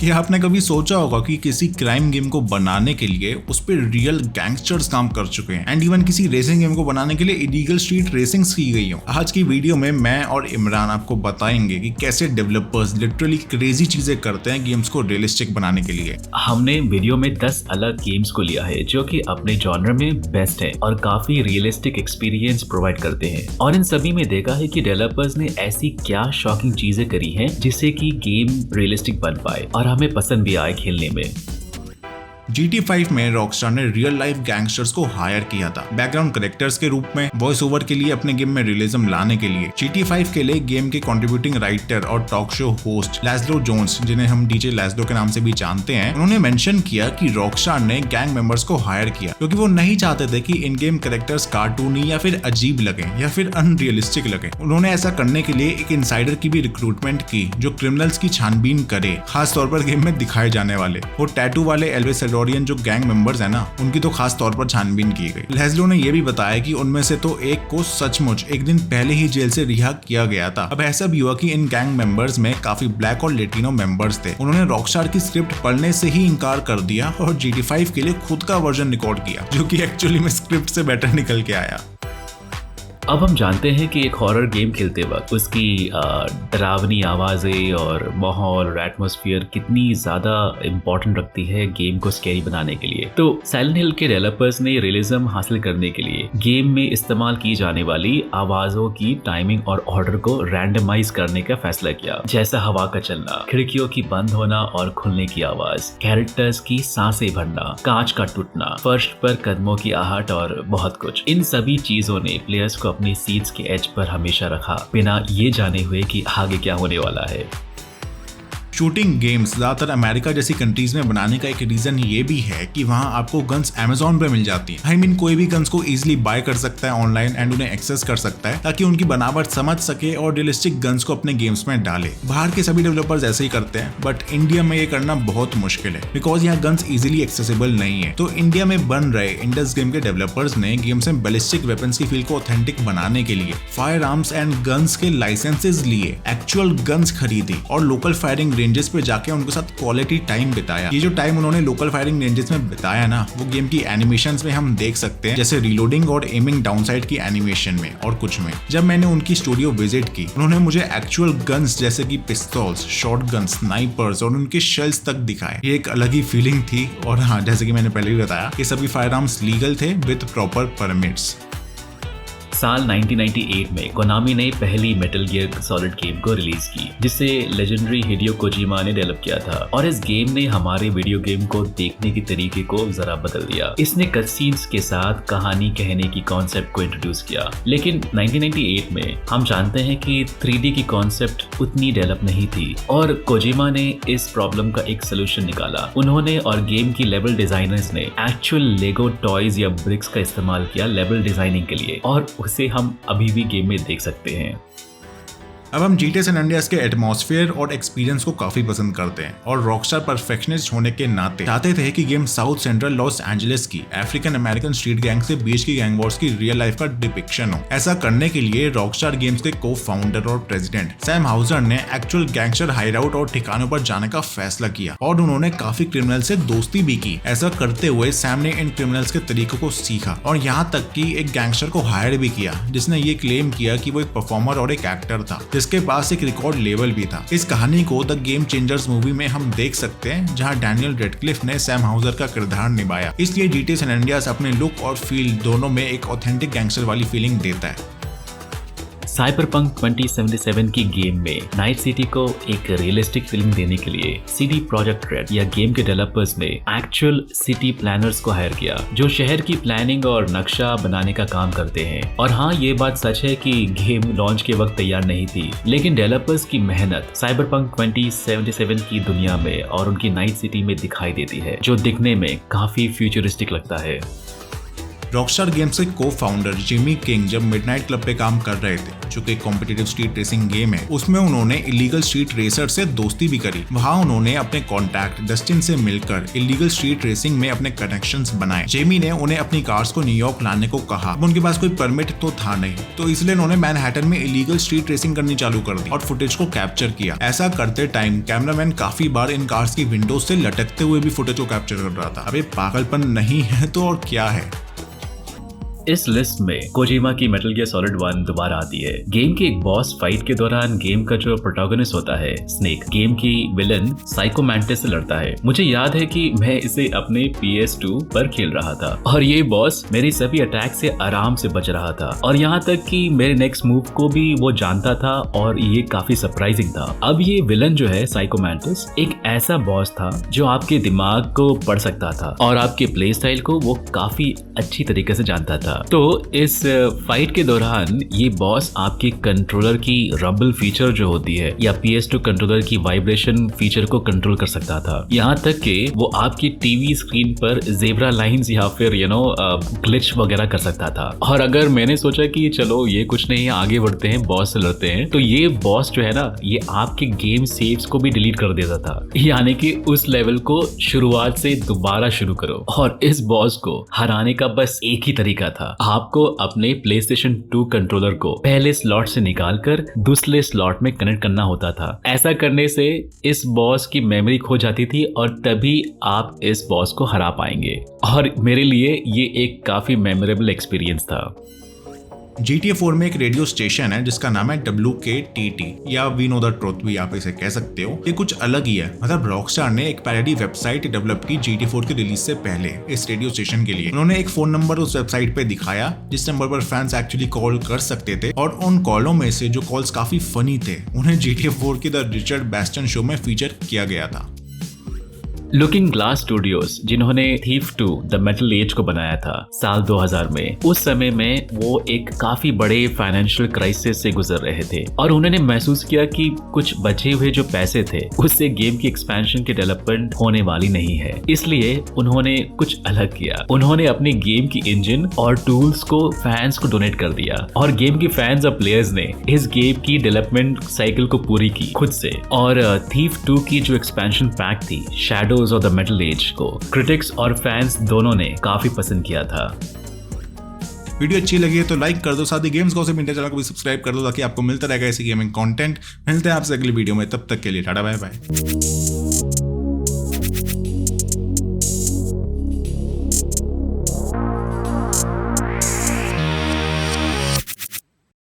कि आपने कभी सोचा होगा कि किसी क्राइम गेम को बनाने के लिए उस पर रियल गैंगस्टर्स काम कर चुके हैं एंड इवन किसी रेसिंग गेम को बनाने के लिए इलीगल स्ट्रीट रेसिंग्स की गई हो। आज की वीडियो में मैं और इमरान आपको बताएंगे कि कैसे डेवलपर्स लिटरली क्रेजी चीजें करते हैं गेम्स को रियलिस्टिक बनाने के लिए। हमने वीडियो में 10 अलग गेम्स को लिया है जो कि अपने जॉनर में बेस्ट है और काफी रियलिस्टिक एक्सपीरियंस प्रोवाइड करते हैं, और इन सभी में देखा है कि डेवलपर्स ने ऐसी क्या शॉकिंग चीजें करी हैं जिससे कि गेम रियलिस्टिक बन पाए और हमें पसंद भी आए खेलने में। GTA 5 में रॉकस्टार ने रियल लाइफ गैंगस्टर्स को हायर किया था बैकग्राउंड कैरेक्टर्स के रूप में, वॉइस ओवर के लिए अपने गेम में रियलिज्म लाने के लिए। GTA 5 के लिए गेम के कंट्रीब्यूटिंग राइटर और टॉक शो होस्ट लैज़लो जोन्स, जिन्हें हम डीजे लैज़लो के नाम से भी जानते हैं, उन्होंने मेंशन किया कि रॉकस्टार ने गैंग मेंबर्स को हायर किया क्योंकि वो नहीं चाहते थे कि इन गेम कैरेक्टर्स कार्टूनी या फिर अजीब लगे या फिर अनरियलिस्टिक लगे। उन्होंने ऐसा करने के लिए एक इनसाइडर की भी रिक्रूटमेंट की जो क्रिमिनल्स की छानबीन करे, खास तौर पर गेम में दिखाए जाने वाले वो टैटू वाले एल्विस एडोरियन जो गैंग मेंबर्स है ना, उनकी तो खास तौर पर छानबीन की गई। लैज़लो ने यह भी बताया कि उनमें से तो एक को सचमुच एक दिन पहले ही जेल से रिहा किया गया था। अब ऐसा भी हुआ कि इन गैंग मेंबर्स में काफी ब्लैक और लेटिनो मेंबर्स थे। उन्होंने रॉकस्टार की स्क्रिप्ट पढ़ने से ही इनकार कर दिया और GTA 5 के लिए खुद का वर्जन रिकॉर्ड किया जो कि एक्चुअली में स्क्रिप्ट से बेटर निकल के आया। अब हम जानते हैं कि एक हॉरर गेम खेलते वक्त उसकी डरावनी आवाज़ें और माहौल और एटमॉस्फेयर कितनी ज़्यादा इम्पोर्टेंट रखती है गेम को स्कैरी बनाने के लिए। तो साइलेंट हिल के डेवलपर्स ने रियलिज्म हासिल करने के लिए गेम में इस्तेमाल की जाने वाली आवाज़ों की टाइमिंग और ऑर्डर को रैंडमाइज करने का फैसला किया, जैसा हवा का चलना, खिड़कियों की बंद होना और खुलने की आवाज़, कैरेक्टर्स की सांसें भरना, कांच का टूटना, फर्श पर कदमों की आहट और बहुत कुछ। इन सभी चीज़ों ने प्लेयर्स को अपनी सीट्स के एज पर हमेशा रखा, बिना ये जाने हुए कि आगे क्या होने वाला है। शूटिंग गेम्स ज्यादातर अमेरिका जैसी कंट्रीज में बनाने का एक रीजन ये भी है कि वहाँ आपको गन्स Amazon पे मिल जाती हैं। कोई भी गन्स को इजीली बाय कर सकता है ऑनलाइन एंड उन्हें एक्सेस कर सकता है ताकि उनकी बनावट समझ सके और रियलिस्टिक गन्स को अपने गेम्स में डाले। बाहर के सभी डेवलपर्स ऐसे ही करते हैं, बट इंडिया में ये करना बहुत मुश्किल है बिकॉज यहाँ गन्स इजीली एक्सेसिबल नहीं है। तो इंडिया में बन रहे इंडस गेम के डेवलपर्स ने गेम्स में बैलिस्टिक वेपन्स की फील को ऑथेंटिक बनाने के लिए फायर आर्म्स एंड गन्स के लाइसेंसेस लिए, एक्चुअल गन्स खरीदी और लोकल फायरिंग रेंजेस पे जाके उनके साथ क्वालिटी टाइम बिताया। ये जो टाइम उन्होंने लोकल फायरिंग रेंजेस में बिताया ना, वो गेम की एनिमेशंस में हम देख सकते हैं, जैसे रीलोडिंग और एमिंग डाउनसाइड की एनिमेशन में और कुछ में। जब मैंने उनकी स्टूडियो विजिट की, उन्होंने मुझे एक्चुअल गन्स जैसे कि पिस्तौल्स, शॉटगन, स्नाइपर्स और उनके शेल्स तक दिखाए। ये एक अलग ही फीलिंग थी। और हाँ, जैसे कि मैंने पहले भी बताया कि सभी फायर आर्म्स लीगल थे विद प्रॉपर परमिट्स। साल 1998 में कोनामी ने पहली मेटल गियर सॉलिड गेम को रिलीज की, जिसे लेजेंडरी हिडेयो कोजिमा ने डेवलप किया था, और इस गेम ने हमारे वीडियो गेम को देखने के तरीके को जरा बदल दिया। इसने कट सीन्स के साथ कहानी कहने की कॉन्सेप्ट को इंट्रोड्यूस किया, लेकिन 1998 में हम जानते हैं कि 3D की कॉन्सेप्ट उतनी डेवलप नहीं थी और कोजिमा ने इस प्रॉब्लम का एक सोल्यूशन निकाला। उन्होंने और गेम की लेवल डिजाइनर्स ने एक्चुअल लेगो टॉयज या ब्रिक्स का इस्तेमाल किया लेवल डिजाइनिंग के लिए, और उसे हम अभी भी गेम में देख सकते हैं। अब हम GTA San Andreas के एटमॉस्फेयर और एक्सपीरियंस को काफी पसंद करते हैं और रॉकस्टार परफेक्शनिस्ट होने के नाते चाहते थे कि game south central Los Angeles की अफ्रीकन अमेरिकन स्ट्रीट गैंग से बीच की गैंग वॉर्स की रियल लाइफ का डिपिक्शन हो। ऐसा करने के लिए रॉकस्टार गेम्स के को फाउंडर और प्रेसिडेंट सैम हाउजर ने एक्चुअल गैंगस्टर हाइडआउट और ठिकानों पर जाने का फैसला किया और उन्होंने काफी क्रिमिनल से दोस्ती भी की। ऐसा करते हुए सैम ने इन क्रिमिनल्स के तरीकों को सीखा और यहाँ तक कि एक गैंगस्टर को हायर भी किया जिसने ये क्लेम किया कि वो एक परफॉर्मर और एक एक्टर था जिसके पास एक रिकॉर्ड लेवल भी था। इस कहानी को द गेम चेंजर्स मूवी में हम देख सकते हैं, जहां डैनियल रेडक्लिफ ने सैम हाउजर का किरदार निभाया। इसलिए GTA San Andreas अपने लुक और फील दोनों में एक ऑथेंटिक गैंगस्टर वाली फीलिंग देता है। साइबरपंक 2077 की गेम में नाइट सिटी को एक रियलिस्टिक फीलिंग देने के लिए CD Projekt Red या गेम के डेवलपर्स ने एक्चुअल सिटी प्लानर्स को हायर किया जो शहर की प्लानिंग और नक्शा बनाने का काम करते हैं। और हाँ, ये बात सच है कि गेम लॉन्च के वक्त तैयार नहीं थी, लेकिन डेवलपर्स की मेहनत साइबरपंक 2077 की दुनिया में और उनकी नाइट सिटी में दिखाई देती है, जो दिखने में काफी फ्यूचरिस्टिक लगता है। रॉकस्टार गेम्स के को फाउंडर जिमी किंग जब मिडनाइट क्लब पे काम कर रहे थे, जो कि कॉम्पिटिटिव स्ट्रीट रेसिंग गेम है, उसमें उन्होंने इलीगल स्ट्रीट रेसर से दोस्ती भी करी। वहाँ उन्होंने अपने कॉन्टैक्ट डस्टिन से मिलकर इलीगल स्ट्रीट रेसिंग में अपने कनेक्शंस बनाए। जेमी ने उन्हें अपनी कार्स को न्यूयॉर्क लाने को कहा। अब उनके पास कोई परमिट तो था नहीं, तो इसलिए उन्होंने मैनहट्टन में इलीगल स्ट्रीट रेसिंग करनी चालू कर दी और फुटेज को कैप्चर किया। ऐसा करते टाइम कैमरामैन काफी बार इन कार्स की विंडोज से लटकते हुए भी फुटेज को कैप्चर कर रहा था। अब ये पागलपन नहीं है तो और क्या है। इस लिस्ट में कोजिमा की मेटल गियर सॉलिड 1 दोबारा आती है। गेम के एक बॉस फाइट के दौरान गेम का जो प्रोटैगनिस्ट होता है स्नेक, गेम की विलन साइको मैंटिस से लड़ता है। मुझे याद है कि मैं इसे अपने PS2 पर खेल रहा था और ये बॉस मेरे सभी अटैक से आराम से बच रहा था और यहाँ तक कि मेरे नेक्स्ट मूव को भी वो जानता था और ये काफी सरप्राइजिंग था। अब ये विलन जो है साइको मैंटिस एक ऐसा बॉस था जो आपके दिमाग को पढ़ सकता था और आपके प्ले स्टाइल को वो काफी अच्छी तरीके से जानता था। तो इस फाइट के दौरान ये बॉस आपके कंट्रोलर की रबल फीचर जो होती है या PS2 कंट्रोलर की वाइब्रेशन फीचर को कंट्रोल कर सकता था। यहाँ तक कि वो आपकी टीवी स्क्रीन पर जेब्रा लाइंस या फिर ग्लिच वगैरह कर सकता था। और अगर मैंने सोचा कि चलो ये कुछ नहीं, आगे बढ़ते हैं, बॉस से लड़ते हैं, तो ये बॉस जो है ना ये आपके गेम सेव्स को भी डिलीट कर देता था, यानी कि उस लेवल को शुरुआत से दोबारा शुरू करो। और इस बॉस को हराने का बस एक ही तरीका था, आपको अपने PlayStation 2 कंट्रोलर को पहले स्लॉट से निकालकर दूसरे स्लॉट में कनेक्ट करना होता था। ऐसा करने से इस बॉस की मेमोरी खो जाती थी और तभी आप इस बॉस को हरा पाएंगे। और मेरे लिए ये एक काफी मेमोरेबल एक्सपीरियंस था। GTA 4 में एक रेडियो स्टेशन है जिसका नाम है WKTT या वी नो द ट्रुथ भी आप इसे कह सकते हो। ये कुछ अलग ही है, मतलब रॉकस्टार ने एक पैरोडी वेबसाइट डेवलप की GTA 4 की रिलीज से पहले इस रेडियो स्टेशन के लिए। उन्होंने एक फोन नंबर उस वेबसाइट पे दिखाया जिस नंबर पर फैंस एक्चुअली कॉल कर सकते थे और उन कॉलों में से जो कॉल्स काफी फनी थे उन्हें GTA 4 की द रिचर्ड बैस्टन शो में फीचर किया गया था। लुकिंग ग्लास स्टूडियोज जिन्होंने थीफ 2 द मेटल एज को बनाया था साल 2000 में, उस समय में वो एक काफी बड़े फाइनेंशियल क्राइसिस से गुजर रहे थे और उन्होंने महसूस किया कि कुछ बचे हुए जो पैसे थे उससे गेम की एक्सपेंशन की डेवलपमेंट होने वाली नहीं है। इसलिए उन्होंने कुछ अलग किया, उन्होंने अपनी गेम की इंजन और टूल्स को फैंस को डोनेट कर दिया और गेम की फैंस और प्लेयर्स ने इस गेम की डेवलपमेंट साइकिल को पूरी की खुद से। और थीफ 2 की जो एक्सपेंशन पैक थी shadow of the metal age को क्रिटिक्स और फैंस दोनों ने काफी पसंद किया था। वीडियो अच्छी लगी है तो लाइक कर दो, साथ ही गेम्स गॉसिप इंडिया चैनल को भी सब्सक्राइब कर दो ताकि आपको मिलता रहेगा ऐसी गेमिंग कंटेंट। मिलते हैं आपसे अगली वीडियो में, तब तक के लिए टाटा बाय बाय।